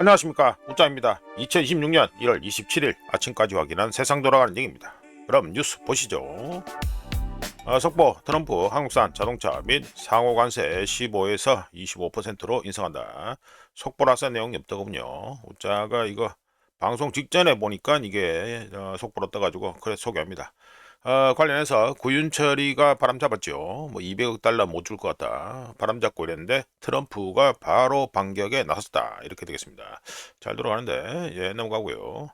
안녕하십니까, 우짜입니다. 2026년 1월 27일 아침까지 확인한 세상 돌아가는 얘기입니다. 그럼 뉴스 보시죠. 속보, 트럼프 한국산 자동차 및 상호관세 15에서 25%로 인상한다. 속보라서 내용이 없더군요. 우짜가 이거 방송 직전에 보니까 이게 속보로 떠가지고 그래 소개합니다. 관련해서 구윤철이가 바람잡았죠. 뭐 200억 달러 못 줄 것 같다. 바람잡고 이랬는데 트럼프가 바로 반격에 나섰다. 이렇게 되겠습니다. 잘 들어가는데 예, 넘어가고요.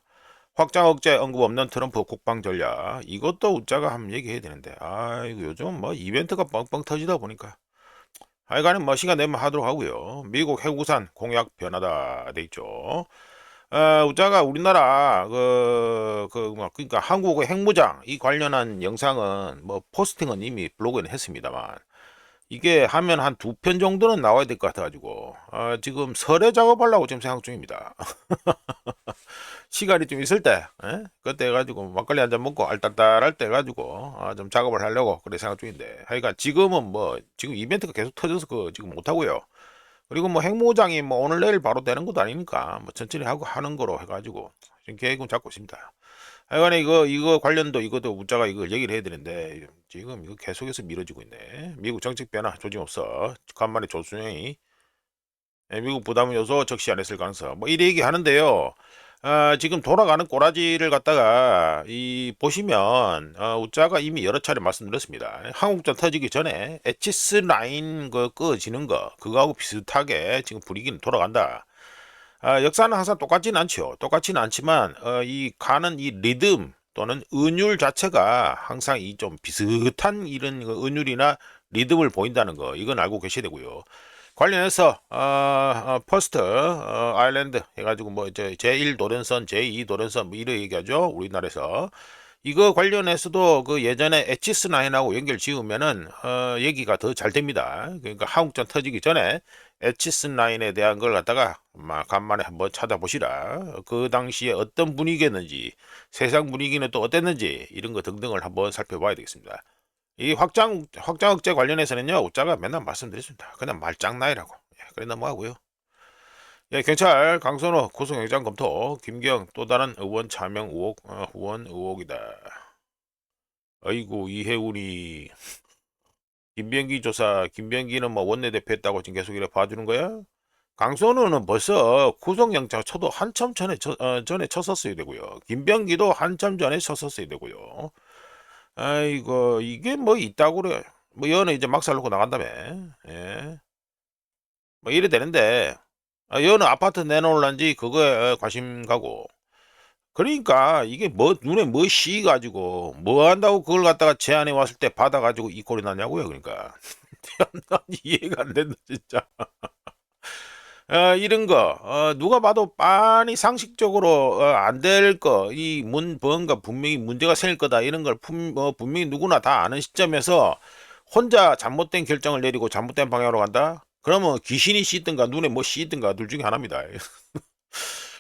확장 억제 언급 없는 트럼프 국방 전략. 이것도 우짜가 한번 얘기해야 되는데. 아이고 요즘 뭐 이벤트가 뻥뻥 터지다 보니까. 하여간에 뭐 시간 내면 하도록 하고요. 미국 해구산 공약 변하다 돼 있죠. 우자가 우리나라 그러니까 한국의 핵무장 이 관련한 영상은 뭐 포스팅은 이미 블로그에는 했습니다만 이게 하면 한 2편 정도는 나와야 될 것 같아가지고 지금 설에 작업하려고 지금 생각 중입니다. 시간이 좀 있을 때 그때 해가지고 막걸리 한 잔 먹고 알딸딸할 때 해가지고 좀 작업을 하려고 그래 생각 중인데 하여간 지금은 뭐 지금 이벤트가 계속 터져서 그 지금 못하고요. 그리고 뭐 핵무장이 뭐 오늘 내일 바로 되는 것도 아니니까 뭐 천천히 하고 하는 거로 해가지고 지금 계획은 잡고 있습니다. 하여간에 이거 관련도 이것도 우짜가 이거 얘기를 해야 되는데 지금 이거 계속해서 미뤄지고 있네. 미국 정책 변화 조짐 없어. 간만에 조순영이 미국 부담 요소 적시 안 했을 가능성 뭐 이래 얘기하는데요. 지금 돌아가는 꼬라지를 갖다가 이 보시면 우짜가 이미 여러 차례 말씀드렸습니다. 한국전 터지기 전에 에치스 라인 그 꺼지는 거 그거하고 비슷하게 지금 분위기는 돌아간다. 역사는 항상 똑같지는 않죠. 똑같지는 않지만 이 가는 이 리듬 또는 은율 자체가 항상 이 좀 비슷한 이런 은율이나 리듬을 보인다는 거 이건 알고 계셔야 되고요. 관련해서 퍼스트 아일랜드 해가지고 뭐 이제 제1 도련선, 제2 도련선 뭐 이런 얘기하죠. 우리나라에서 이거 관련해서도 그 예전에 에치스 라인하고 연결 지으면은 얘기가 더 잘 됩니다. 그러니까 한국전 터지기 전에 에치스 라인에 대한 걸 갖다가 막 간만에 한번 찾아보시라. 그 당시에 어떤 분위기였는지, 세상 분위기는 또 어땠는지 이런 거 등등을 한번 살펴봐야 되겠습니다. 이 확장 억제 관련해서는요, 우짜가 맨날 말씀드렸습니다. 그냥 말장난이라고. 예, 그래 넘어가고요. 예, 경찰 강선호 구속영장 검토, 김경 또 다른 의원 차명 의혹, 후원 의혹이다. 아이고 이해운이 김병기 조사, 김병기는 뭐 원내대표 했다고 지금 계속 이래 봐주는 거야? 강선호는 벌써 구속영장 쳐도 한참 전에 쳤었어야 되고요. 김병기도 한참 전에 쳤었어야 되고요. 아이고 이게 뭐 있다고 그래. 뭐 여는 이제 막 살놓고 나간다며. 예. 뭐 이래 되는데 여는 아파트 내놓을란지 그거에 관심 가고. 그러니까 이게 뭐 눈에 뭐 씌가지고 뭐 한다고 그걸 갖다가 제안해 왔을 때 받아가지고 이 꼴이 나냐고요. 그러니까 난 이해가 안 된다 진짜. 이런 거 누가 봐도 빤히 상식적으로 안 될 거 이 뭔가 분명히 문제가 생길 거다 이런 걸 분명히 누구나 다 아는 시점에서 혼자 잘못된 결정을 내리고 잘못된 방향으로 간다? 그러면 귀신이 씻든가 눈에 뭐 씌든가 둘 중에 하나입니다.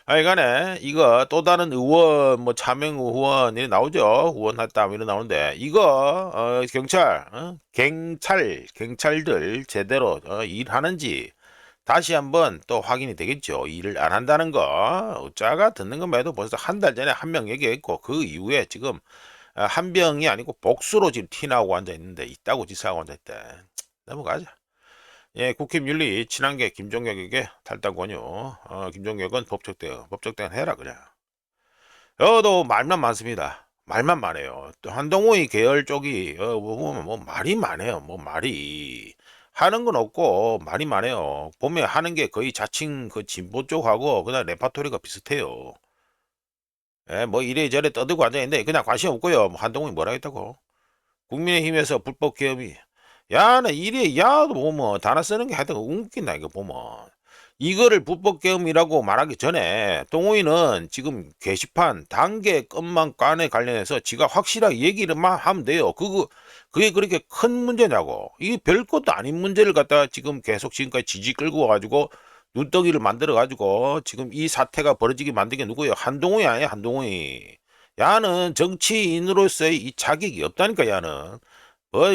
하여간에 이거 또 다른 의원 뭐 차명 의원이 나오죠. 의원했다 이런 나오는데 이거 경찰 경찰들 제대로 일하는지 다시 한번 또 확인이 되겠죠. 일을 안 한다는 거. 짜가 듣는 것만 해도 벌써 한 달 전에 한 명 얘기했고 그 이후에 지금 한 병이 아니고 복수로 지금 티나고 앉아 있는데 있다고 지사하고 앉아 있대. 넘어가자. 예, 국힘 윤리 친한계 김종혁에게 탈당 권유. 김종혁은 법적 대응 해라 그냥. 여도 말만 많습니다. 말만 많아요. 또 한동훈이 계열 쪽이 보면 뭐 말이 많아요. 뭐 말이 하는 건 없고 말이 많아요. 보면 하는 게 거의 자칭 그 진보 쪽하고 그냥 레파토리가 비슷해요. 예, 뭐 이래저래 떠들고 앉아 있는데 그냥 관심 없고요. 뭐 한동훈이 뭐라 했다고? 국민의힘에서 불법 개업이 야나 이래 야도 보면 단어 쓰는 게 하여튼 웃긴다 이거 보면 이거를 불법 계엄이라고 말하기 전에 동호인은 지금 게시판 단계 것만 간에 관련해서 지가 확실하게 얘기를만 하면 돼요. 그게 그렇게 큰 문제냐고. 이게 별것도 아닌 문제를 갖다가 지금 계속 지금까지 지지 끌고 와가지고 눈덩이를 만들어 가지고 지금 이 사태가 벌어지게 만든 게 누구예요? 한동훈이 아니에요, 한동훈이. 야는 정치인으로서의 이 자격이 없다니까, 야는.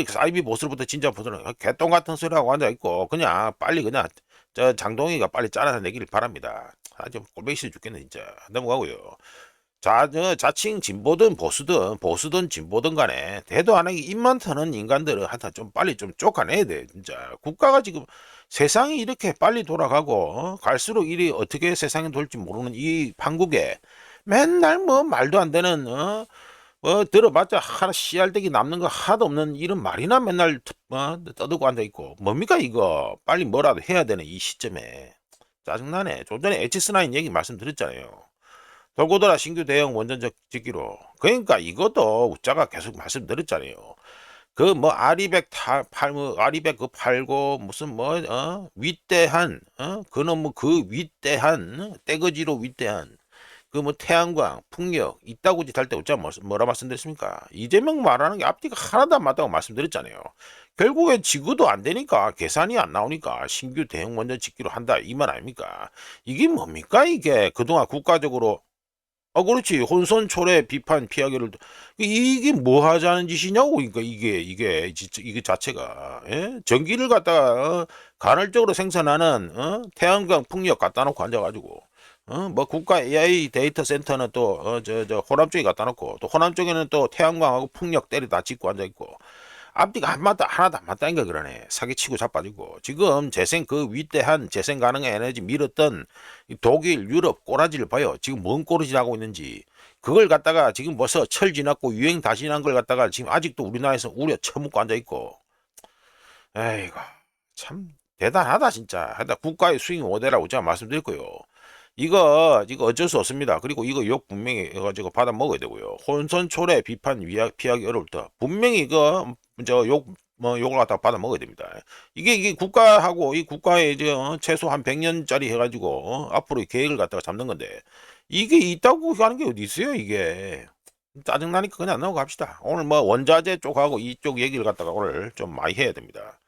사이비 보스부터 진짜 보스는 개똥 같은 소리하고 앉아있고, 그냥 빨리 그냥, 저 장동희가 빨리 잘라내기를 바랍니다. 좀 꼴보기 싫어 죽겠네, 진짜. 넘어가고요. 자칭 진보든 보수든 진보든 간에, 대도 안 하기 입만 터는 인간들은 하여튼 좀 빨리 좀 쫓아내야 돼, 진짜. 국가가 지금 세상이 이렇게 빨리 돌아가고, 갈수록 일이 어떻게 세상이 돌지 모르는 이 판국에 맨날 뭐 말도 안 되는, 들어봤자 하나 씨알대기 남는 거 하나도 없는 이런 말이나 맨날 떠들고 앉아있고, 뭡니까, 이거. 빨리 뭐라도 해야 되는 이 시점에. 짜증나네. 좀 전에 H9 얘기 말씀드렸잖아요. 돌고 돌아 신규 대형 원전적 짓기로. 그러니까 이것도 우짜가 계속 말씀드렸잖아요. 그 뭐 아리백 아리백 그 팔고 무슨 윗대한 그놈 뭐 그 윗대한 떼거지로 윗대한 그 뭐 태양광 풍력 이따구지 탈 때 우짜 뭐라 말씀드렸습니까? 이재명 말하는 게 앞뒤가 하나도 안 맞다고 말씀드렸잖아요. 결국에 지구도 안 되니까 계산이 안 나오니까 신규 대형 원전 짓기로 한다 이 말 아닙니까? 이게 뭡니까 이게 그동안 국가적으로 그렇지. 혼선초래 비판 피하기를 이게 뭐 하자는 짓이냐고. 그러니까 이게 진짜 이게 자체가 전기를 갖다가 간헐적으로 생산하는 태양광 풍력 갖다 놓고 앉아가지고 뭐 국가 AI 데이터 센터는 또 저 호남 쪽에 갖다 놓고 또 호남 쪽에는 또 태양광하고 풍력 때리다 짓고 앉아 있고 앞뒤가 안 맞다 하나도 안 맞다니까 그러네. 사기치고 자빠지고 지금 재생 그 위대한 재생 가능 에너지 밀었던 독일 유럽 꼬라지를 봐요. 지금 뭔 꼬라지 하고 있는지 그걸 갖다가 지금 벌써 철 지났고 유행 다 지난 걸 갖다가 지금 아직도 우리나라에서 우려 처먹고 앉아 있고 에이고 참 대단하다 진짜. 하여튼 국가의 수익 모델이라고 제가 말씀드렸고요. 이거 어쩔 수 없습니다. 그리고 이거 욕 분명히 해가지고 받아 먹어야 되고요. 혼선초래 비판 피하기 어려울 때 분명히 이거 욕을 갖다 받아 먹어야 됩니다. 이게 국가하고 이 국가에 이제 최소 한 100년짜리 해가지고 앞으로 계획을 갖다가 잡는 건데 이게 있다고 하는 게 어디 있어요 이게. 짜증나니까 그냥 넘어갑시다. 오늘 뭐 원자재 쪽하고 이쪽 얘기를 갖다가 오늘 좀 많이 해야 됩니다.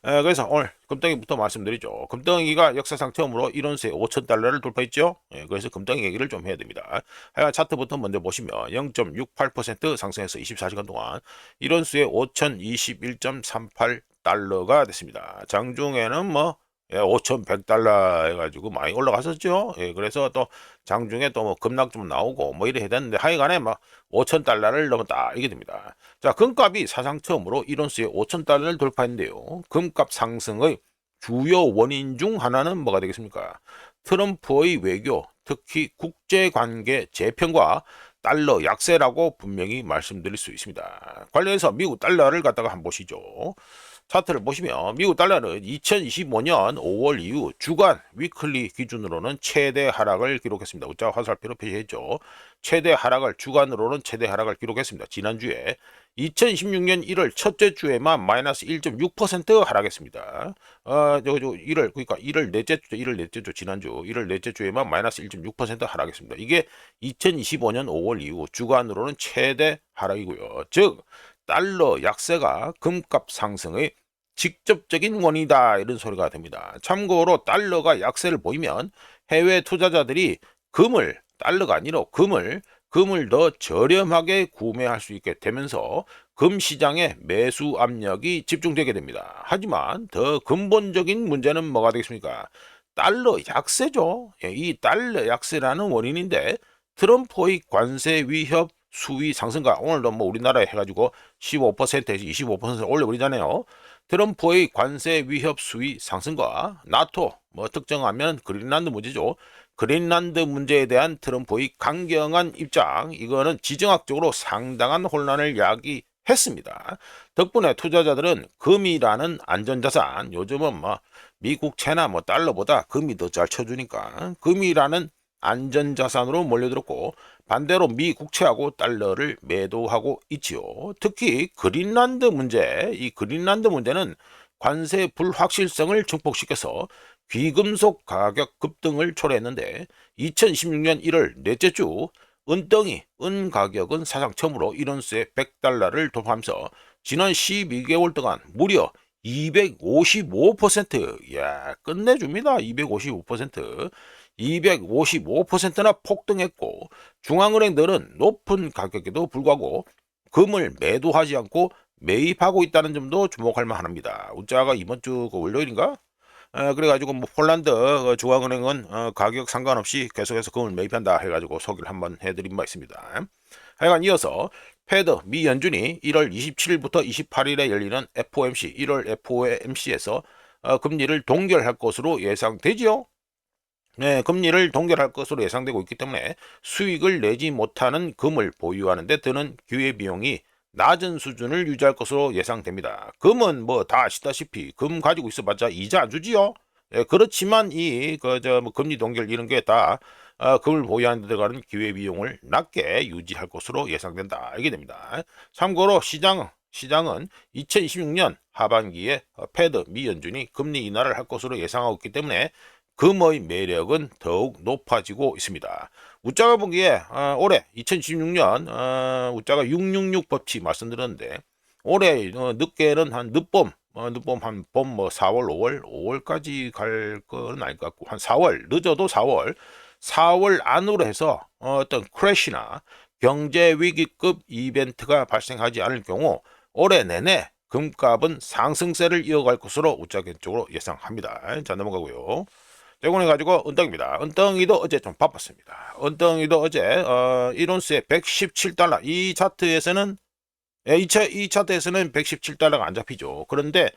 그래서 오늘 금덩이부터 말씀드리죠. 금덩이가 역사상 처음으로 1온스에 5,000달러를 돌파했죠. 그래서 금덩이 얘기를 좀 해야 됩니다. 하여간 차트부터 먼저 보시면 0.68% 상승해서 24시간 동안 1온스에 5,021.38달러가 됐습니다. 장중에는 뭐 5,100달러 해가지고 많이 올라갔었죠. 그래서 또 장중에 또 뭐 급락 좀 나오고 뭐 이래 해야 되는데 하여간에 막 5,000달러를 넘었다 이게 됩니다. 자, 금값이 사상 처음으로 1온스에 5,000달러를 돌파했는데요. 금값 상승의 주요 원인 중 하나는 뭐가 되겠습니까? 트럼프의 외교, 특히 국제관계 재편과 달러 약세라고 분명히 말씀드릴 수 있습니다. 관련해서 미국 달러를 갖다가 한번 보시죠. 차트를 보시면 미국 달러는 2025년 5월 이후 주간 위클리 기준으로는 최대 하락을 기록했습니다. 우짜 화살표로 표시했죠. 최대 하락을 주간으로는 최대 하락을 기록했습니다. 지난주에 2026년 1월 첫째 주에만 마이너스 1.6% 하락했습니다. 그러니까 1월 넷째 주 지난주 1월 넷째 주에만 마이너스 1.6% 하락했습니다. 이게 2025년 5월 이후 주간으로는 최대 하락이고요. 즉 달러 약세가 금값 상승의 직접적인 원인이다 이런 소리가 됩니다. 참고로 달러가 약세를 보이면 해외 투자자들이 달러가 아니라 금을 더 저렴하게 구매할 수 있게 되면서 금 시장에 매수 압력이 집중되게 됩니다. 하지만 더 근본적인 문제는 뭐가 되겠습니까? 달러 약세죠. 이 달러 약세라는 원인인데 트럼프의 관세 위협 수위 상승과 오늘도 뭐 우리나라에 해가지고 15%에서 25% 올려버리잖아요. 트럼프의 관세 위협 수위 상승과 나토 뭐 특정하면 그린란드 문제죠. 그린란드 문제에 대한 트럼프의 강경한 입장 이거는 지정학적으로 상당한 혼란을 야기했습니다. 덕분에 투자자들은 금이라는 안전자산 요즘은 뭐 미국채나 뭐 달러보다 금이 더 잘 쳐주니까 금이라는 안전자산으로 몰려들었고 반대로 미 국채하고 달러를 매도하고 있지요. 특히 그린란드 문제, 이 그린란드 문제는 관세 불확실성을 증폭시켜서 귀금속 가격 급등을 초래했는데 2016년 1월 넷째 주 은 가격은 사상 처음으로 1온스에 100달러를 돌파하면서 지난 12개월 동안 무려 255%, 야 끝내줍니다. 255%나 폭등했고 중앙은행들은 높은 가격에도 불구하고 금을 매도하지 않고 매입하고 있다는 점도 주목할 만합니다. 우짜가 이번 주 그 월요일인가? 그래가지고 뭐 폴란드 중앙은행은 가격 상관없이 계속해서 금을 매입한다 해가지고 소개를 한번 해드린 바 있습니다. 하여간 이어서 패드 미 연준이 1월 27일부터 28일에 열리는 FOMC 1월 FOMC에서 금리를 동결할 것으로 예상되지요. 네, 금리를 동결할 것으로 예상되고 있기 때문에 수익을 내지 못하는 금을 보유하는 데 드는 기회비용이 낮은 수준을 유지할 것으로 예상됩니다. 금은 뭐 다 아시다시피 금 가지고 있어봤자 이자 안 주지요. 예, 그렇지만 뭐 금리 동결 이런 게 다 금을 보유하는 데 들어가는 기회비용을 낮게 유지할 것으로 예상된다. 이게 됩니다. 참고로 시장은 2026년 하반기에 패드 미 연준이 금리 인하를 할 것으로 예상하고 있기 때문에 금의 매력은 더욱 높아지고 있습니다. 우짜가 보기에 올해 2026년 우짜가 666 법칙 말씀드렸는데 올해 늦게는 한 늦봄 한 봄 뭐 4월 5월까지 갈 건 아닐 것 같고 한 4월 늦어도 4월 안으로 해서 어떤 크래시나 경제 위기급 이벤트가 발생하지 않을 경우 올해 내내 금값은 상승세를 이어갈 것으로 우짜 쪽으로 예상합니다. 자 넘어가고요. 최근에 가지고 은덩입니다. 은덩이도 어제 좀 바빴습니다. 은덩이도 어제 1온스에 117달러 이 차트에서는 이 차트에서는 117달러가 안 잡히죠. 그런데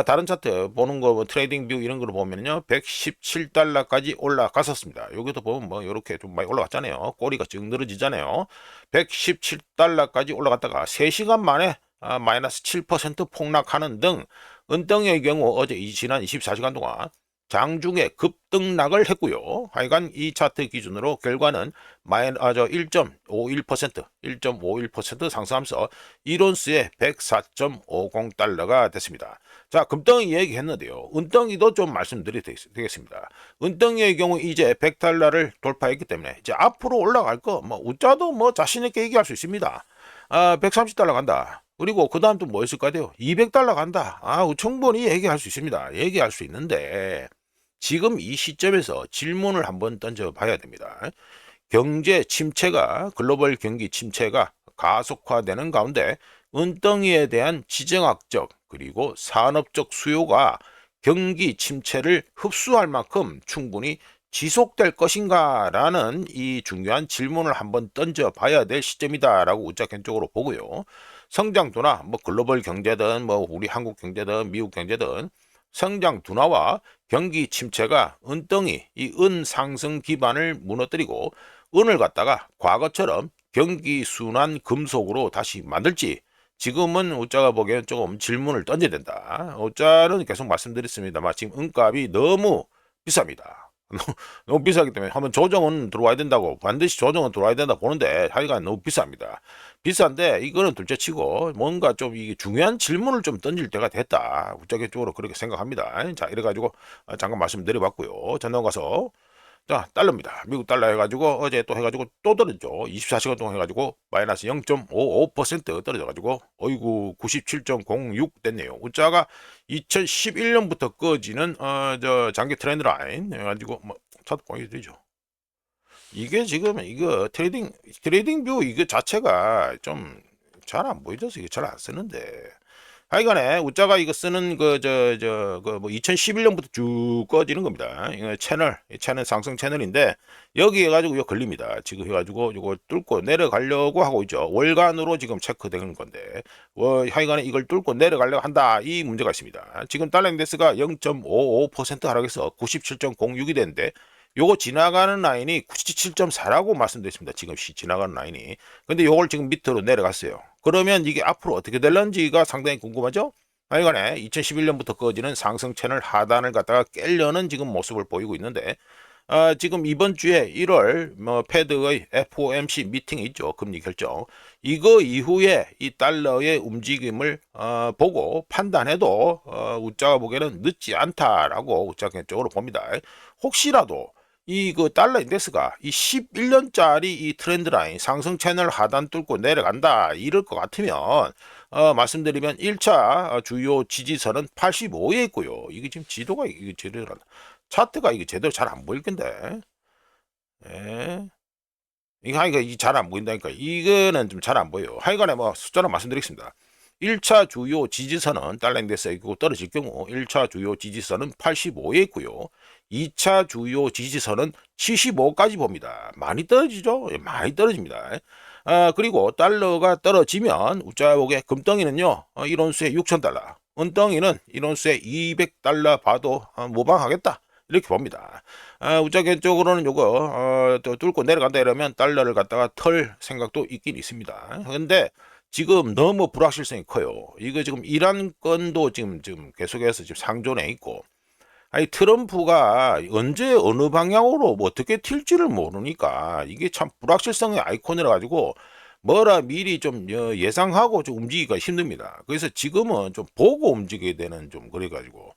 다른 차트 보는 거 뭐 트레이딩 뷰 이런 거로 보면요 117달러까지 올라갔었습니다. 여기도 보면 뭐 이렇게 좀 많이 올라갔잖아요. 꼬리가 쭉 늘어지잖아요. 117달러까지 올라갔다가 3시간 만에 마이너스 7% 폭락하는 등 은덩이의 경우 어제 지난 24시간 동안 장중에 급등락을 했고요. 하여간 이 차트 기준으로 결과는 1.51% 상승하면서 1온스에 104.50달러가 됐습니다. 자, 금덩이 얘기했는데요. 은덩이도 좀 말씀드리겠습니다. 은덩이의 경우 이제 100달러를 돌파했기 때문에 이제 앞으로 올라갈 거 뭐 우짜도 뭐 자신 있게 얘기할 수 있습니다. 130달러 간다. 그리고 그 다음 또 뭐 있을 것 같아요? 200달러 간다. 충분히 얘기할 수 있습니다. 얘기할 수 있는데 지금 이 시점에서 질문을 한번 던져봐야 됩니다. 경제 침체가 글로벌 경기 침체가 가속화되는 가운데 은덩이에 대한 지정학적 그리고 산업적 수요가 경기 침체를 흡수할 만큼 충분히 지속될 것인가라는 이 중요한 질문을 한번 던져봐야 될 시점이다라고 우짜 쪽으로 보고요. 성장 둔화, 뭐 글로벌 경제든 뭐 우리 한국 경제든 미국 경제든 성장 둔화와 경기 침체가 은덩이, 이 은 상승 기반을 무너뜨리고 은을 갖다가 과거처럼 경기 순환 금속으로 다시 만들지 지금은 우짜가 보기에는 조금 질문을 던져야 된다. 우짜는 계속 말씀드렸습니다만 지금 은값이 너무 비쌉니다. 너무 비싸기 때문에 한번 조정은 들어와야 된다고 반드시 조정은 들어와야 된다 보는데 하여간 너무 비쌉니다. 비싼데 이거는 둘째치고 뭔가 좀 이게 중요한 질문을 좀 던질 때가 됐다. 우짜적으로 그렇게 생각합니다. 자 이래가지고 잠깐 말씀드려봤고요. 자 넘어가서 자 달러입니다. 미국 달러 해가지고 어제 또 해가지고 또 떨어졌죠. 24시간 동안 해가지고 마이너스 0.55% 떨어져가지고 어이구 97.06 됐네요. 우짜가 2011년부터 꺼지는 저 장기 트렌드 라인 해가지고 뭐 차트 보여드리죠. 이게 지금 이거 트레이딩 뷰 이거 자체가 좀 잘 안 보여져서 이게 잘 안 쓰는데 하여간에 우짜가 이거 쓰는 그 2011년부터 쭉 꺼지는 겁니다. 이거 채널 상승 채널인데 여기 해가지고 이거 걸립니다. 지금 해가지고 이거 뚫고 내려가려고 하고 있죠. 월간으로 지금 체크되는 건데 하여간에 이걸 뚫고 내려가려고 한다 이 문제가 있습니다. 지금 달러 인덱스가 0.55% 하락해서 97.06이 됐는데 요거 지나가는 라인이 97.4라고 말씀드렸습니다. 지금 지나가는 라인이. 근데 요걸 지금 밑으로 내려갔어요. 그러면 이게 앞으로 어떻게 될런지가 상당히 궁금하죠? 하여간에 2011년부터 꺼지는 상승 채널 하단을 갖다가 깰려는 지금 모습을 보이고 있는데 지금 이번 주에 1월 패드의 FOMC 미팅이 있죠. 금리 결정. 이거 이후에 이 달러의 움직임을 보고 판단해도 우짜가 보기에는 늦지 않다라고 우짜 쪽으로 봅니다. 혹시라도 이 그 달러 인덱스가 이 11년짜리 이 트렌드 라인 상승 채널 하단 뚫고 내려간다 이럴 것 같으면 말씀드리면 1차 주요 지지선은 85에 있고요. 이게 지금 지도가 이게 제대로 차트가 이게 제대로 잘 안 보일 건데. 예. 이거 하니까 이게 잘 안 보인다니까. 이거는 좀 잘 안 보여요. 하여간에 뭐 숫자로 말씀드리겠습니다. 1차 주요 지지선은 달러 인덱스가 떨어질 경우 1차 주요 지지선은 85에 있고요. 2차 주요 지지선은 75까지 봅니다. 많이 떨어지죠? 예, 많이 떨어집니다. 그리고 달러가 떨어지면 우짜복의 금덩이는요, 1온수에 6,000달러, 은덩이는 1온수에 200달러 봐도 모방하겠다. 이렇게 봅니다. 우짜 개인적으로는 요거 또 뚫고 내려간다 이러면 달러를 갖다가 털 생각도 있긴 있습니다. 근데 지금 너무 불확실성이 커요. 이거 지금 이란 건도 지금 계속해서 지금 상존해 있고, 아니 트럼프가 언제 어느 방향으로 뭐 어떻게 튈지를 모르니까 이게 참 불확실성의 아이콘이라 가지고 뭐라 미리 좀 예상하고 좀 움직이기가 힘듭니다. 그래서 지금은 좀 보고 움직여야 되는 좀 그래 가지고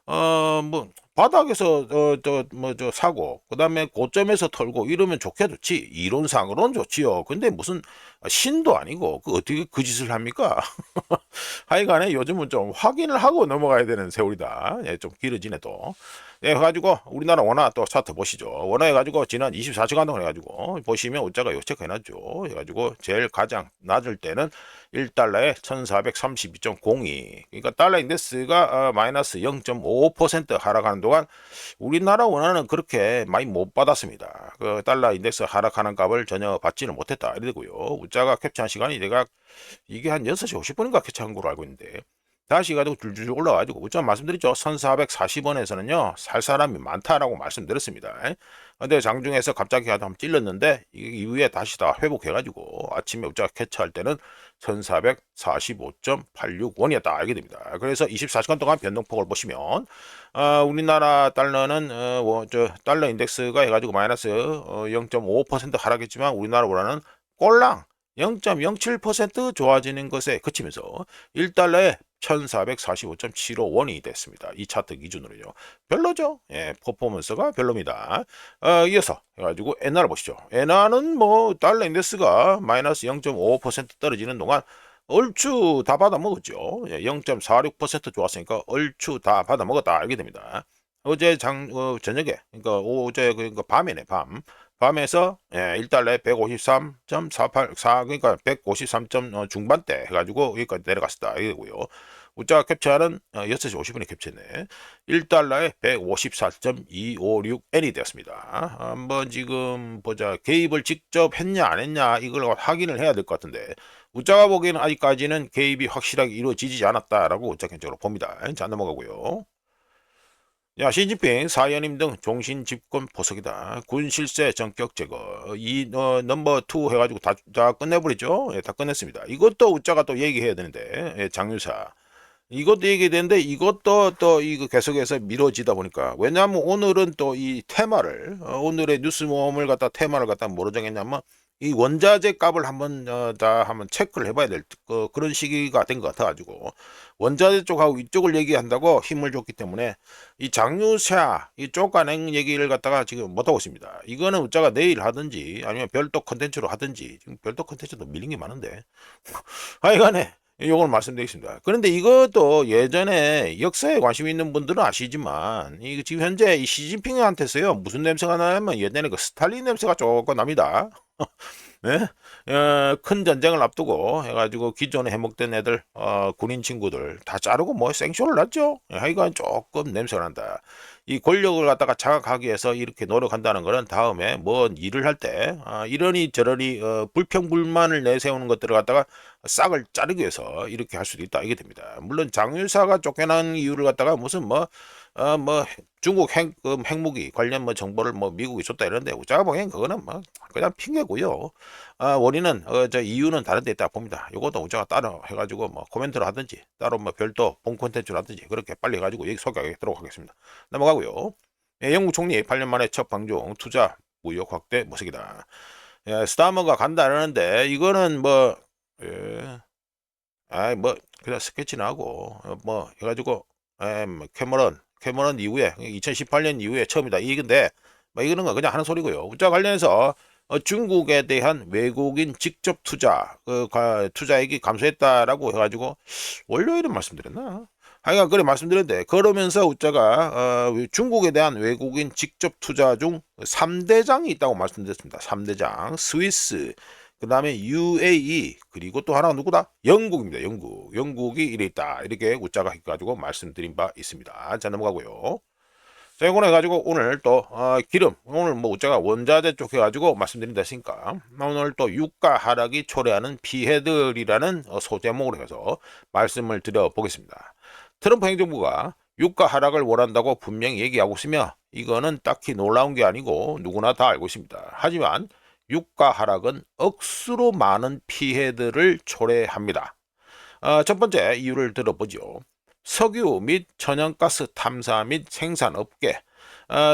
뭐 바닥에서 저 사고 그다음에 고점에서 털고 이러면 좋게 좋지, 이론상으로는 좋지요. 근데 무슨 신도 아니고 그 어떻게 그 짓을 합니까? 하여간에 요즘은 좀 확인을 하고 넘어가야 되는 세월이다. 예, 좀 길어지네 또. 예, 해가지고 우리나라 원화 또 차트 보시죠. 원화 해가지고 지난 24시간 동안 해가지고 보시면 우자가 요 체크해놨죠. 해가지고 제일 가장 낮을 때는 1달러에 1432.02. 그러니까 달러 인덱스가 마이너스 0.55% 하락하는 동안 우리나라 원화는 그렇게 많이 못 받았습니다. 그 달러 인덱스 하락하는 값을 전혀 받지는 못했다. 이러고요. 우자가 캡처한 시간이 내가 이게 한 6시 50분인가 캡처한 걸로 알고 있는데 다시 가지고 줄줄 올라가지고 우선 말씀드렸죠. 1440원에서는요 살 사람이 많다라고 말씀드렸습니다. 근데 장중에서 갑자기 한번 찔렀는데 이후에 다시 다 회복해가지고 아침에 우자가 캡처할 때는 1445.86원이었다 알게 됩니다. 그래서 24시간 동안 변동폭을 보시면 우리나라 달러는 달러 인덱스가 해가지고 마이너스 0.5% 하락했지만 우리나라 원화는 꼴랑 0.07% 좋아지는 것에 그치면서 1달러에 1445.75원이 됐습니다. 이 차트 기준으로요. 별로죠? 예, 퍼포먼스가 별로입니다. 이어서 해가지고 엔화를 보시죠. 엔화는 뭐 달러 인덱스가 마이너스 0.55% 떨어지는 동안 얼추 다 받아 먹었죠. 0.46% 좋았으니까 얼추 다 받아 먹었다 알게 됩니다. 어제 저녁에, 그러니까 어제 그러니까 밤에네 밤. 밤에서 1달러에 153.484 그러니까 153. 중반대 해가지고 여기까지 내려갔었다 이거고요. 우짜 캡처는 6시 50분에 캡처했네. 1달러에 154.256엔이 되었습니다. 한번 지금 보자. 개입을 직접 했냐 안 했냐 이걸 확인을 해야 될 것 같은데 우짜가 보기에는 아직까지는 개입이 확실하게 이루어지지 않았다라고 우짜 개인적으로 봅니다. 자 넘어가고요. 야, 시진핑 사연임 등 종신 집권 포석이다. 군 실세 전격 제거. 이 넘버 2 해가지고 다 끝내버리죠. 예, 다 끝냈습니다. 이것도 우짜가 또 얘기해야 되는데 예, 장유사. 이것도 얘기되는데 이것도 또 이거 계속해서 미뤄지다 보니까 왜냐하면 오늘은 또 이 테마를 오늘의 뉴스 모험을 갖다 테마를 갖다 뭐로 정했냐면 이 원자재 값을 한번 체크를 해봐야 될 그런 시기가 된 것 같아가지고 원자재 쪽하고 이쪽을 얘기한다고 힘을 줬기 때문에 이 장유사 이 쪽간행 얘기를 갖다가 지금 못하고 있습니다. 이거는 우짜가 내일 하든지 아니면 별도 컨텐츠로 하든지 지금 별도 컨텐츠도 밀린 게 많은데 하여간에 요걸 말씀드리겠습니다. 그런데 이것도 예전에 역사에 관심 있는 분들은 아시지만 이 지금 현재 이 시진핑한테서요 무슨 냄새가 나냐면 예전에 그 스탈린 냄새가 조금 납니다. 네? 큰 전쟁을 앞두고 해가지고 기존에 해먹던 애들 군인 친구들 다 자르고 뭐 생쇼를 놨죠. 하여간 조금 냄새가 난다. 이 권력을 갖다가 장악하기 위해서 이렇게 노력한다는 것은 다음에 뭐 일을 할 때 이러니 저러니 불평불만을 내세우는 것들을 갖다가 싹을 자르기 위해서 이렇게 할 수도 있다 이게 됩니다. 물론 장유사가 쫓겨난 이유를 갖다가 무슨 뭐 중국 핵무기 관련 뭐 정보를 뭐 미국이 줬다 이런데 제가 보기엔 그거는 뭐 그냥 핑계고요. 원인은 저 이유는 다른 데 있다 봅니다. 요것도 우자가 따로 해가지고 뭐 코멘트를 하든지 따로 뭐 별도 본 콘텐츠를 하든지 그렇게 빨리 해가지고 얘기 소개하도록 하겠습니다. 넘어가고요. 영국 총리 8년 만에 첫 방중 투자 무역 확대 모색이다. 스타머가 간다는데 이거는 뭐 뭐 그냥 스케치나 하고 뭐 해가지고 뭐 캐머런 이후에 2018년 이후에 처음이다 이 얘기인데 뭐 이거는 그냥 하는 소리고요. 우짜 관련해서 중국에 대한 외국인 직접 투자 투자액이 감소했다라고 해가지고 월요일에 말씀드렸나? 하여간 그래 말씀드렸는데 그러면서 우짜가 중국에 대한 외국인 직접 투자 중 3대장이 있다고 말씀드렸습니다. 3대장 스위스, 그 다음에 UAE, 그리고 또 하나가 누구다? 영국입니다. 영국이 이래 있다. 이렇게 우자가 해가지고 말씀드린 바 있습니다. 자, 넘어가고요. 자, 이거는 해가지고 오늘 또 기름, 오늘 뭐 우자가 원자재 쪽 해가지고 말씀드린다 했으니까 오늘 또 유가 하락이 초래하는 피해들이라는 소제목으로 해서 말씀을 드려보겠습니다. 트럼프 행정부가 유가 하락을 원한다고 분명히 얘기하고 있으며 이거는 딱히 놀라운 게 아니고 누구나 다 알고 있습니다. 하지만 유가 하락은 억수로 많은 피해들을 초래합니다. 첫 번째 이유를 들어보죠. 석유 및 천연가스 탐사 및 생산업계,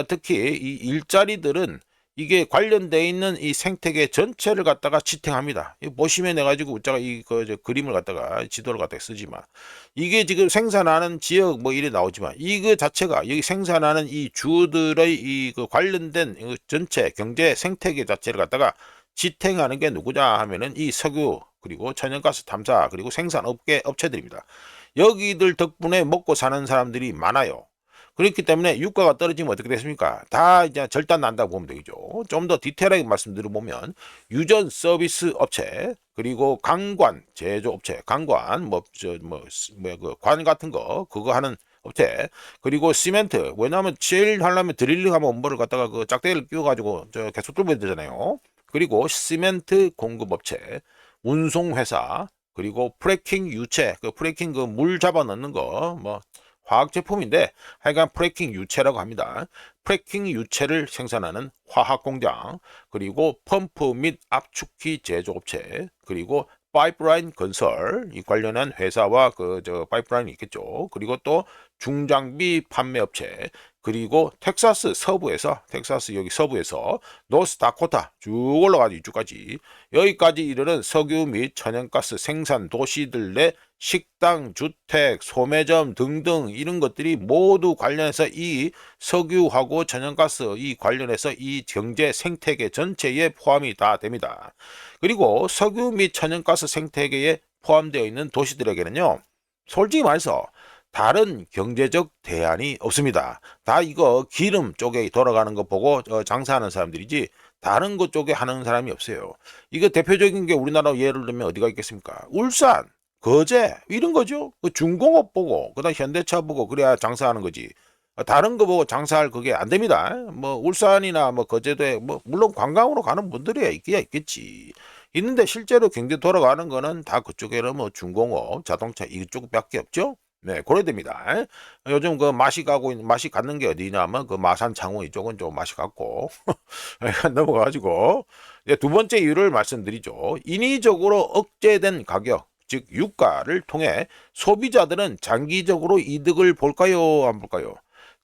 특히 이 일자리들은 이게 관련돼 있는 이 생태계 전체를 갖다가 지탱합니다. 보시면 해가지고 우자가 그림을 갖다가 지도를 갖다가 쓰지만 이게 지금 생산하는 지역 뭐 이래 나오지만 이거 자체가 여기 생산하는 이 주들의 그 관련된 전체 경제 생태계 자체를 갖다가 지탱하는 게 누구냐 하면은 이 석유 그리고 천연가스 탐사 그리고 생산업계 업체들입니다. 여기들 덕분에 먹고 사는 사람들이 많아요. 그렇기 때문에 유가가 떨어지면 어떻게 됐습니까? 다 이제 절단 난다고 보면 되죠. 좀 더 디테일하게 말씀드려보면 유전 서비스 업체 그리고 강관 제조업체, 강관 그 관 같은 거 그거 하는 업체 그리고 시멘트 왜냐하면 제일 하려면 드릴링 하면 뭐를 갖다가 그 짝대기를 끼워가지고 계속 뚫어야 되잖아요. 그리고 시멘트 공급업체, 운송회사 그리고 프래킹 유체, 그 프래킹 그 물 잡아 넣는 거 뭐 화학 제품인데 하여간 프래킹 유체라고 합니다. 프래킹 유체를 생산하는 화학 공장, 그리고 펌프 및 압축기 제조업체, 그리고 파이프라인 건설 이 관련한 회사와 파이프라인이 있겠죠. 그리고 또 중장비 판매업체, 그리고 텍사스 여기 서부에서 노스다코타 쭉 올라가서 이쪽까지 여기까지 이르는 석유 및 천연가스 생산 도시들 내 식당, 주택, 소매점 등등 이런 것들이 모두 관련해서 이 석유하고 천연가스 이 관련해서 이 경제 생태계 전체에 포함이 다 됩니다. 그리고 석유 및 천연가스 생태계에 포함되어 있는 도시들에게는요, 솔직히 말해서 다른 경제적 대안이 없습니다. 다 이거 기름 쪽에 돌아가는 거 보고 장사하는 사람들이지 다른 것 쪽에 하는 사람이 없어요. 이거 대표적인 게 우리나라 예를 들면 어디가 있겠습니까? 울산, 거제 이런 거죠. 그 중공업 보고 그다음 현대차 보고 그래야 장사하는 거지. 다른 거 보고 장사할 그게 안 됩니다. 뭐 울산이나 뭐 거제도에 뭐 물론 관광으로 가는 분들이 있겠지. 있는데 실제로 경제 돌아가는 거는 다 그쪽에는 뭐 중공업, 자동차 이쪽밖에 없죠. 네, 그래 됩니다. 요즘 그 맛이 갔는 게 어디냐면 그 마산 창원 이쪽은 좀 맛이 갔고 넘어가가지고 이제 두 번째 이유를 말씀드리죠. 인위적으로 억제된 가격, 즉 유가를 통해 소비자들은 장기적으로 이득을 볼까요, 안 볼까요?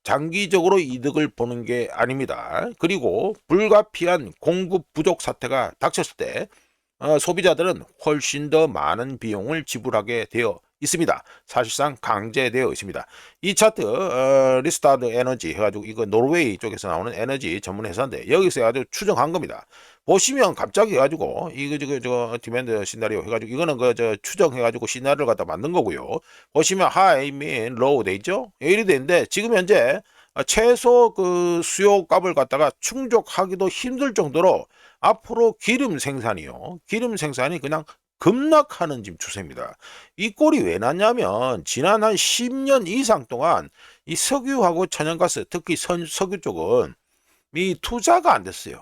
장기적으로 이득을 보는 게 아닙니다. 그리고 불가피한 공급 부족 사태가 닥쳤을 때 소비자들은 훨씬 더 많은 비용을 지불하게 되어 있습니다. 사실상 강제되어 있습니다. 이 차트 리스타드 에너지 해가지고 이거 노르웨이 쪽에서 나오는 에너지 전문 회사인데 여기서 해가지고 추정한 겁니다. 보시면 갑자기 해가지고 이거 디맨드 시나리오 해가지고 이거는 추정해가지고 시나리오를 갖다 만든 거고요. 보시면 하이, 민, 로우 돼 있죠? 이리 되는데 지금 현재 최소 그 수요 값을 갖다가 충족하기도 힘들 정도로 앞으로 기름 생산이 그냥 급락하는 지금 추세입니다. 이 꼴이 왜 났냐면 지난 한 10년 이상 동안 이 석유하고 천연가스 특히 석유 쪽은 이 투자가 안 됐어요.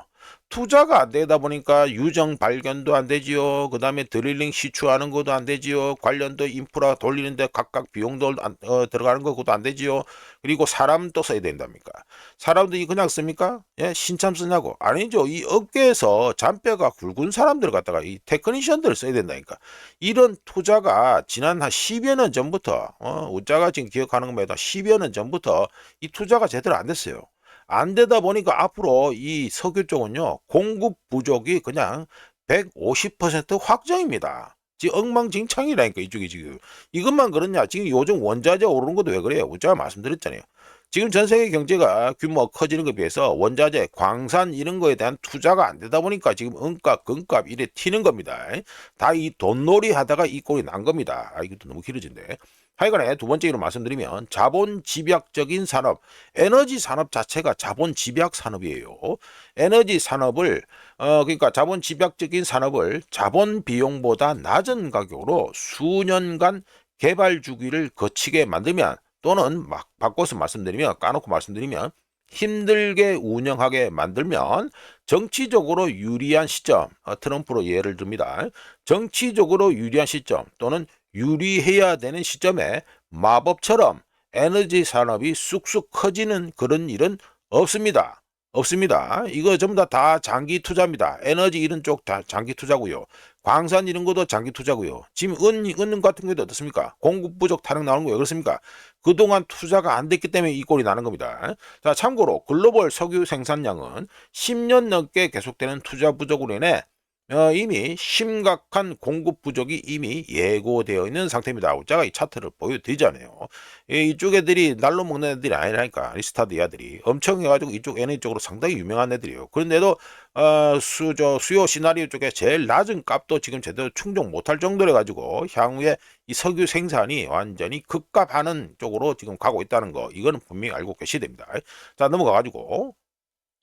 투자가 안 되다 보니까 유정 발견도 안 되지요. 그 다음에 드릴링 시추하는 것도 안 되지요. 관련도 인프라 돌리는데 각각 비용도 들어가는 거 그것도 안 되지요. 그리고 사람도 써야 된답니까? 사람도 그냥 씁니까? 예, 신참 쓰냐고? 아니죠. 이 업계에서 잔뼈가 굵은 사람들 갖다가 이 테크니션들을 써야 된다니까. 이런 투자가 지난 한 10여 년 전부터 우자가 지금 기억하는 것보다 10여 년 전부터 이 투자가 제대로 안 됐어요. 안 되다 보니까 앞으로 이 석유 쪽은요, 공급 부족이 그냥 150% 확정입니다. 지금 엉망진창이라니까, 이쪽이 지금. 이것만 그렇냐? 지금 요즘 원자재 오르는 것도 왜 그래요? 제가 말씀드렸잖아요. 지금 전 세계 경제가 규모가 커지는 것에 비해서 원자재, 광산 이런 거에 대한 투자가 안 되다 보니까 지금 은값, 금값 이래 튀는 겁니다. 다 이 돈놀이 하다가 이 꼴이 난 겁니다. 이것도 너무 길어진데. 하여간에 두 번째로 말씀드리면 자본 집약적인 산업, 에너지 산업 자체가 자본 집약 산업이에요. 에너지 산업을 그러니까 자본 집약적인 산업을 자본 비용보다 낮은 가격으로 수년간 개발 주기를 거치게 만들면 또는 막 바꿔서 말씀드리면 까놓고 말씀드리면 힘들게 운영하게 만들면 정치적으로 유리한 시점, 트럼프로 예를 듭니다. 정치적으로 유리한 시점 또는 유리해야 되는 시점에 마법처럼 에너지 산업이 쑥쑥 커지는 그런 일은 없습니다. 없습니다. 이거 전부 다 장기 투자입니다. 에너지 이런 쪽 다 장기 투자고요. 광산 이런 것도 장기 투자고요. 지금 은 같은 것도 어떻습니까? 공급 부족 타령 나오는 거 왜 그렇습니까? 그동안 투자가 안 됐기 때문에 이 꼴이 나는 겁니다. 자, 참고로 글로벌 석유 생산량은 10년 넘게 계속되는 투자 부족으로 인해 이미 심각한 공급 부족이 이미 예고되어 있는 상태입니다. 제가 이 차트를 보여드리잖아요. 이쪽 애들이 날로 먹는 애들이 아니라니까. 리스타드 애들이 엄청 해가지고 이쪽 에너지 쪽으로 상당히 유명한 애들이에요. 그런데도 수요 시나리오 쪽에 제일 낮은 값도 지금 제대로 충족 못할 정도로 해가지고 향후에 이 석유 생산이 완전히 급감하는 쪽으로 지금 가고 있다는 거, 이거는 분명히 알고 계셔야 됩니다. 자, 넘어가가지고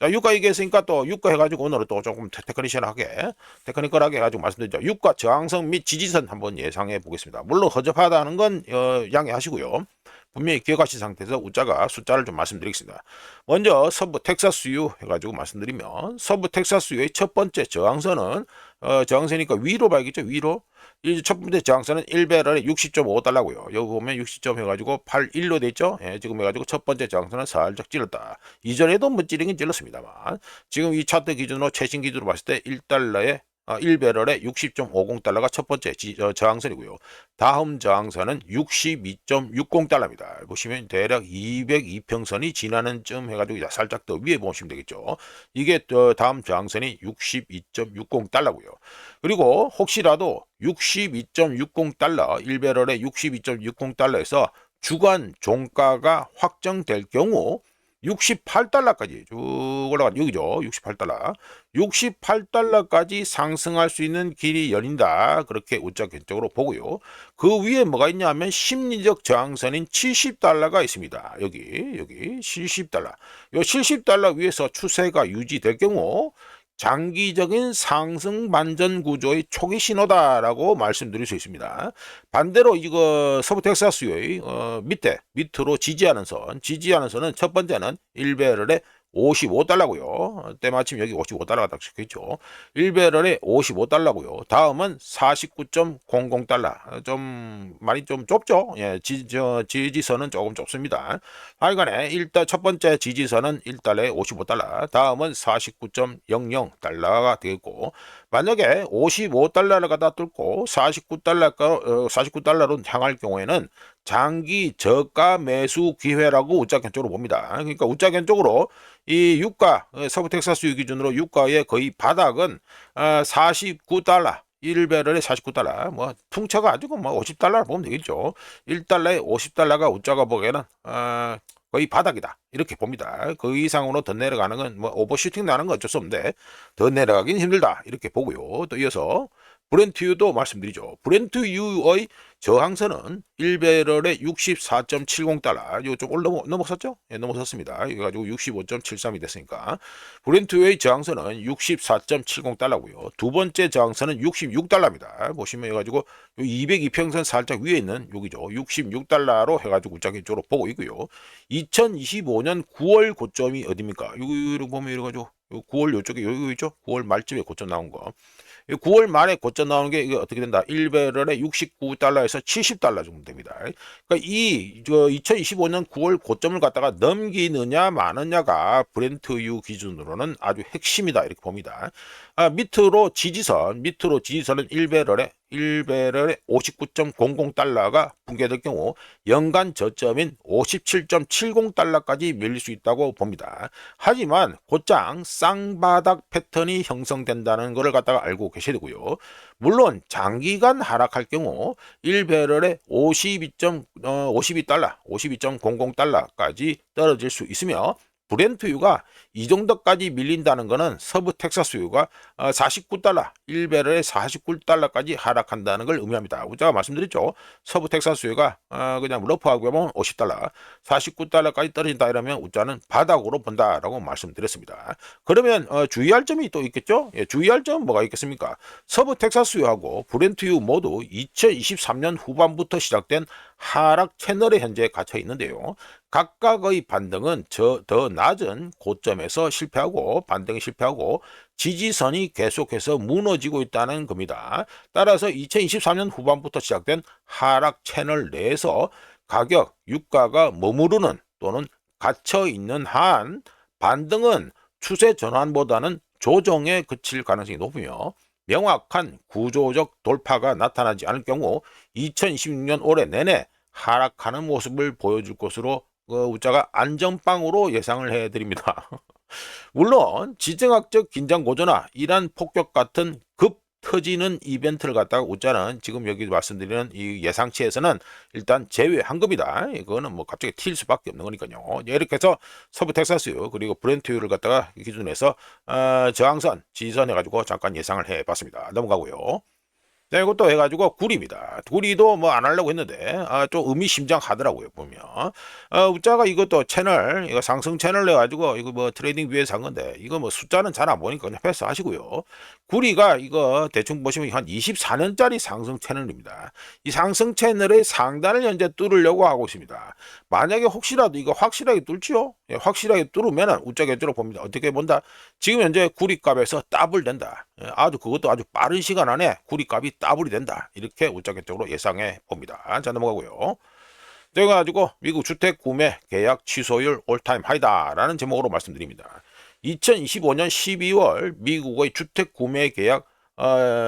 자, 유가 얘기했으니까 또 유가 해가지고 오늘은 또 조금 테크니컬하게 해가지고 말씀드리죠. 유가 저항선 및 지지선 한번 예상해 보겠습니다. 물론 허접하다는 건 양해하시고요. 분명히 기억하신 상태에서 우자가 숫자를 좀 말씀드리겠습니다. 먼저 서부 텍사스유 해가지고 말씀드리면 서부 텍사스유의 첫 번째 저항선은 저항선이니까 위로 봐야겠죠. 위로. 이 첫 번째 저항선은 1배럴에 60.5달러고요. 여기 보면 60점 해가지고 81로 돼 있죠. 예, 지금 해가지고 첫 번째 저항선은 살짝 찔렀다. 이전에도 뭐 찌르긴 찔렀습니다만 지금 이 차트 기준으로 최신 기준으로 봤을 때 1달러에 1배럴에 60.50달러가 첫 번째 저항선이고요. 다음 저항선은 62.60달러입니다. 보시면 대략 202평선이 지나는 쯤 해가지고 살짝 더 위에 보시면 되겠죠. 이게 다음 저항선이 62.60달러고요. 그리고 혹시라도 62.60달러, 1배럴에 62.60달러에서 주간 종가가 확정될 경우 68달러까지 쭉 올라간 여기죠. 68달러. 68달러까지 상승할 수 있는 길이 열린다. 그렇게 우짜 견적으로 보고요. 그 위에 뭐가 있냐면 심리적 저항선인 70달러가 있습니다. 여기 70달러. 요 70달러 위에서 추세가 유지될 경우 장기적인 상승 반전 구조의 초기 신호다라고 말씀드릴 수 있습니다. 반대로 이거 서부 텍사스의 밑으로 지지하는 선은 첫 번째는 1배럴에 55달러고요. 때마침 여기 55달러가 딱 적혀있죠. 1배럴에 55달러고요. 다음은 49.00달러. 좀 많이 좀 좁죠. 예, 지지선은 조금 좁습니다. 하여간에 일단 첫 번째 지지선은 1달러에 55달러. 다음은 49.00달러가 되겠고, 만약에 55달러를 갖다 뚫고 49달러로 향할 경우에는 장기 저가 매수 기회라고 우짜견적으로 봅니다. 그러니까 우짜견적으로 이 유가 서부 텍사스유 기준으로 유가의 거의 바닥은 49달러 1배럴에 49달러 뭐 퉁쳐가지고 뭐 50달러 보면 되겠죠. 1달러에 50달러가 우짜가 보기에는 거의 바닥이다 이렇게 봅니다. 그 이상으로 더 내려가는 건 뭐 오버슈팅 나는 건 어쩔 수 없는데 더 내려가긴 힘들다 이렇게 보고요. 또 이어서 브렌트유도 말씀드리죠. 브렌트유의 저항선은 1배럴에 64.70달러. 이거 좀 넘어섰죠? 예, 넘어섰습니다. 이거 가지고 65.73이 됐으니까. 브렌트유의 저항선은 64.70달러고요. 두 번째 저항선은 66달러입니다. 보시면 해가지고 202평선 살짝 위에 있는 여기죠. 66달러로 해가지고 우짜기 쪽으로 보고 있고요. 2025년 9월 고점이 어디입니까? 여기 보면 이래가지고 9월 요쪽에 여기 있죠? 9월 말쯤에 고점 나온 거. 9월 말에 고점 나오는 게 이게 어떻게 된다? 1배럴에 69달러에서 70달러 정도 됩니다. 그러니까 2025년 9월 고점을 갖다가 넘기느냐 마느냐가 브렌트유 기준으로는 아주 핵심이다 이렇게 봅니다. 밑으로 지지선은 1배럴에 59.00달러가 붕괴될 경우 연간 저점인 57.70달러까지 밀릴 수 있다고 봅니다. 하지만 곧장 쌍바닥 패턴이 형성된다는 것을 갖다가 알고 계셔야 되고요. 물론 장기간 하락할 경우 1배럴에 52.00달러까지 떨어질 수 있으며 브렌트유가 이 정도까지 밀린다는 거는 서부 텍사스유가 49달러, 1배럴에 49달러까지 하락한다는 걸 의미합니다. 제가 말씀드렸죠. 서부 텍사스유가 그냥 러프하게 보면 50달러, 49달러까지 떨어진다 이러면 우자는 바닥으로 본다라고 말씀드렸습니다. 그러면 주의할 점이 또 있겠죠? 예, 주의할 점은 뭐가 있겠습니까? 서부 텍사스유하고 브렌트유 모두 2023년 후반부터 시작된 하락 채널에 현재 갇혀 있는데요. 각각의 반등은 더 낮은 고점에서 실패하고 반등이 실패하고 지지선이 계속해서 무너지고 있다는 겁니다. 따라서 2023년 후반부터 시작된 하락 채널 내에서 가격, 유가가 머무르는 또는 갇혀 있는 한 반등은 추세 전환보다는 조정에 그칠 가능성이 높으며 명확한 구조적 돌파가 나타나지 않을 경우 2026년 올해 내내 하락하는 모습을 보여줄 것으로 우자가 안전빵으로 예상을 해드립니다. 물론 지정학적 긴장 고조나 이란 폭격 같은 급 터지는 이벤트를 갖다가 우자는 지금 여기 말씀드리는 이 예상치에서는 일단 제외한 겁니다. 이거는 뭐 갑자기 튈 수밖에 없는 거니까요. 이렇게 해서 서부 텍사스유 그리고 브렌트유를 갖다가 기준해서 저항선, 지지선 해가지고 잠깐 예상을 해봤습니다. 넘어가고요. 네, 이것도 해가지고 구리입니다. 구리도 뭐 안 하려고 했는데 좀 의미심장하더라고요 보면. 우자가 이것도 채널 이거 상승 채널 해가지고 이거 뭐 트레이딩 뷰에서 한 건데 이거 뭐 숫자는 잘 안 보니까 그냥 패스하시고요. 구리가 이거 대충 보시면 한 24년짜리 상승 채널입니다. 이 상승 채널의 상단을 현재 뚫으려고 하고 있습니다. 만약에 혹시라도 이거 확실하게 뚫지요? 예, 확실하게 뚫으면 우자 개조로 봅니다. 어떻게 본다? 지금 현재 구리값에서 더블 된다. 예, 그것도 아주 빠른 시간 안에 구리값이 더블이 된다. 이렇게 우자격적으로 예상해 봅니다. 자, 넘어가고요. 제가 가지고 미국 주택 구매 계약 취소율 올타임 하이다라는 제목으로 말씀드립니다. 2025년 12월 미국의 주택 구매 계약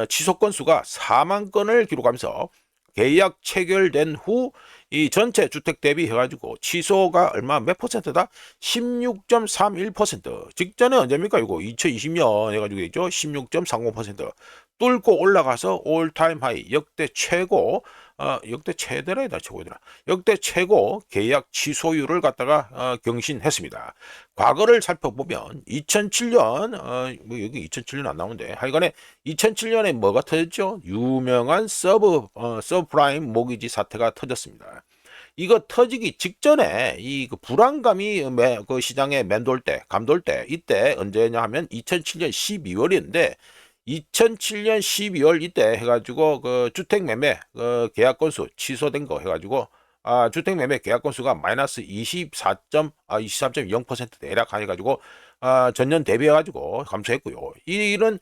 취소 건수가 4만 건을 기록하면서 계약 체결된 후 이 전체 주택 대비 해가지고 취소가 얼마 몇 퍼센트다? 16.31%. 직전에 언제입니까? 이거 2020년 해가지고 있죠. 16.30% 뚫고 올라가서 올타임 하이 역대 최고 역대 최대라이다 최고더라. 역대 최고 계약 취소율을 갖다가 경신했습니다. 과거를 살펴보면 2007년 뭐 여기 2007년 안 나오는데 하여간에 2007년에 뭐가 터졌죠? 유명한 서브프라임 모기지 사태가 터졌습니다. 이거 터지기 직전에 그 불안감이 그 시장에 맴돌 때, 감돌 때 이때 언제냐 하면 2007년 12월인데 2007년 12월 이때 해가지고 그 주택 매매 계약 건수 취소된 거 해가지고 주택 매매 계약 건수가 마이너스 23.0% 대략 해가지고 전년 대비해가지고 감소했고요. 이런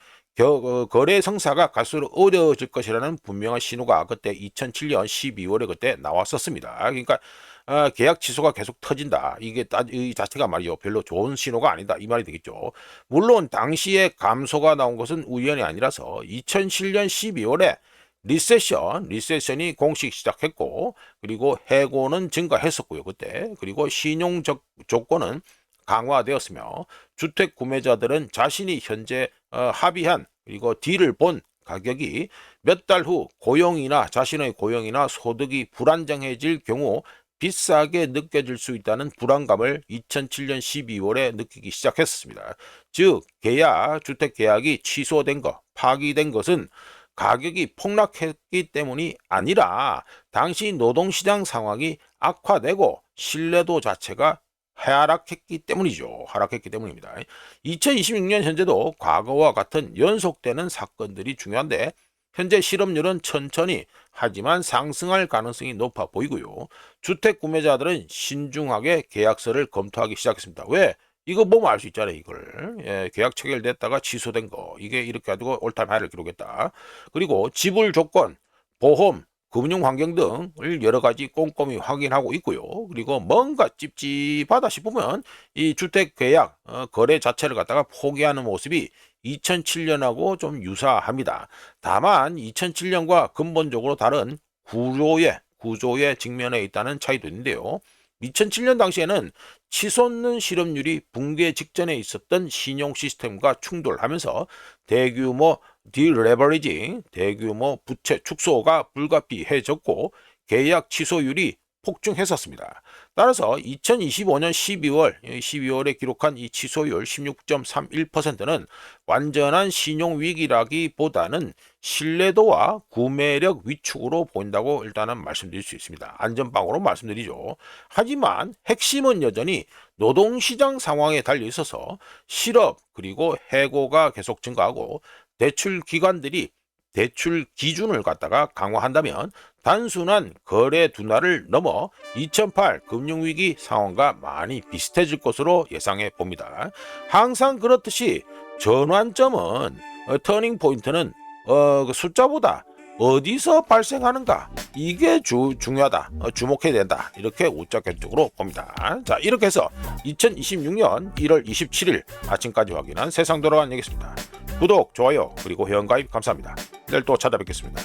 거래 성사가 갈수록 어려워질 것이라는 분명한 신호가 그때 2007년 12월에 그때 나왔었습니다. 그러니까 계약 취소가 계속 터진다. 이게 이 자체가 말이죠. 별로 좋은 신호가 아니다. 이 말이 되겠죠. 물론 당시에 감소가 나온 것은 우연이 아니라서 2007년 12월에 리세션이 공식 시작했고 그리고 해고는 증가했었고요. 그때 그리고 신용 조건은 강화되었으며 주택 구매자들은 자신이 현재 합의한 그리고 딜을 본 가격이 몇 달 후 고용이나 자신의 고용이나 소득이 불안정해질 경우 비싸게 느껴질 수 있다는 불안감을 2007년 12월에 느끼기 시작했습니다. 즉 주택 계약이 취소된 것, 파기된 것은 가격이 폭락했기 때문이 아니라 당시 노동시장 상황이 악화되고 신뢰도 자체가 하락했기 때문이죠. 하락했기 때문입니다. 2026년 현재도 과거와 같은 연속되는 사건들이 중요한데 현재 실업률은 천천히 하지만 상승할 가능성이 높아 보이고요. 주택 구매자들은 신중하게 계약서를 검토하기 시작했습니다. 왜? 이거 보면 알 수 있잖아요. 이걸 계약 체결됐다가 취소된 거 이게 이렇게 가지고 올타임 하이를 기록했다. 그리고 지불 조건, 보험, 금융 환경 등을 여러 가지 꼼꼼히 확인하고 있고요. 그리고 뭔가 찝찝하다 싶으면 이 주택 계약 거래 자체를 갖다가 포기하는 모습이 2007년하고 좀 유사합니다. 다만 2007년과 근본적으로 다른 구조의 직면에 있다는 차이도 있는데요. 2007년 당시에는 치솟는 실업률이 붕괴 직전에 있었던 신용 시스템과 충돌하면서 대규모 딜레버리징, 대규모 부채 축소가 불가피해졌고 계약 취소율이 폭증했었습니다. 따라서 2025년 12월에 기록한 이 취소율 16.31%는 완전한 신용 위기라기보다는 신뢰도와 구매력 위축으로 보인다고 일단은 말씀드릴 수 있습니다. 안전빵으로 말씀드리죠. 하지만 핵심은 여전히 노동시장 상황에 달려 있어서 실업 그리고 해고가 계속 증가하고 대출 기관들이 대출 기준을 갖다가 강화한다면 단순한 거래 둔화를 넘어 2008 금융위기 상황과 많이 비슷해질 것으로 예상해 봅니다. 항상 그렇듯이 전환점은 터닝 포인트는 그 숫자보다 어디서 발생하는가 이게 중요하다, 주목해야 된다, 이렇게 우적격적으로 봅니다. 자, 이렇게 해서 2026년 1월 27일 아침까지 확인한 세상 돌아간 얘기였습니다. 구독, 좋아요 그리고 회원가입 감사합니다. 내일 또 찾아뵙겠습니다.